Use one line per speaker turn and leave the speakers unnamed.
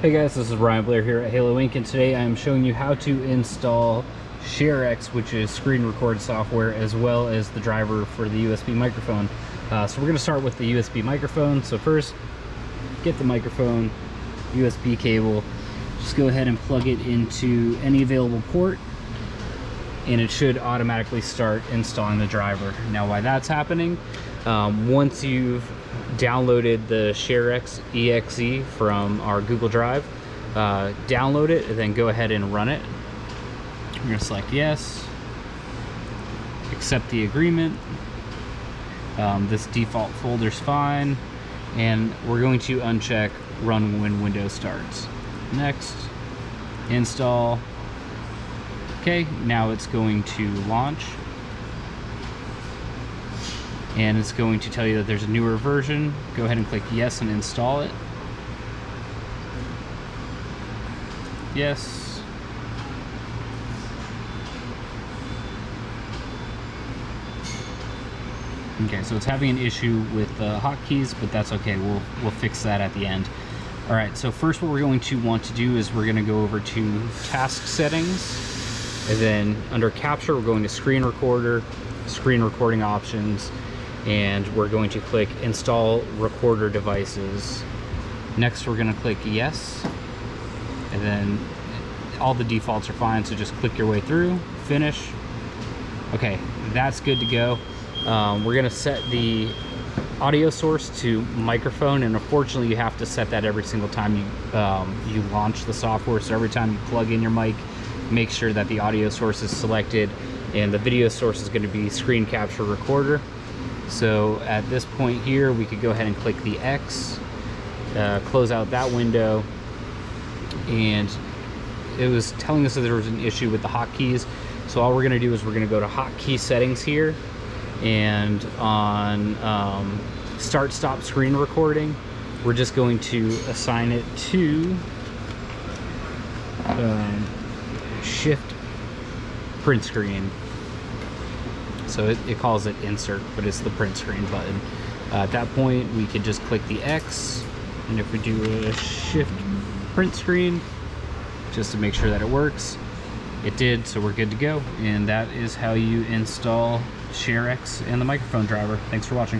Hey guys, this is Ryan Blair here at Halo Inc. and today I am showing you how to install ShareX, which is screen record software, as well as the driver for the USB microphone. So we're going to start with the USB microphone. So first, get the microphone, USB cable, just go ahead and plug it into any available port, and it should automatically start installing the driver. Now why that's happening, once you've downloaded the ShareX exe from our Google Drive, download it and then go ahead and run it. We're going to select yes, accept the agreement. This default folder's fine, and we're going to uncheck run when Windows starts. Next, install. Okay, now it's going to launch, and it's going to tell you that there's a newer version. Go ahead and click yes and install it. Yes. Okay, so it's having an issue with the hotkeys, but that's okay. We'll fix that at the end. All right, so first what we're going to want to do is we're going to go over to task settings, and then under capture we're going to screen recorder, screen recording options, and we're going to click install recorder devices. Next we're going to click yes, and then all the defaults are fine, so just click your way through, finish. Okay, that's good to go. We're going to set the audio source to microphone, and unfortunately you have to set that every single time you launch the software. So every time you plug in your mic, make sure that the audio source is selected, and the video source is going to be screen capture recorder. So at this point here, we could go ahead and click the X, close out that window, and it was telling us that there was an issue with the hotkeys. So all we're going to do is we're going to go to hotkey settings here, and on start stop screen recording, we're just going to assign it to shift print screen. So it calls it insert, but it's the print screen button. At that point we could just click the X, and if we do a shift print screen just to make sure that it works, it did, so we're good to go. And that is how you install ShareX and the microphone driver. Thanks for watching.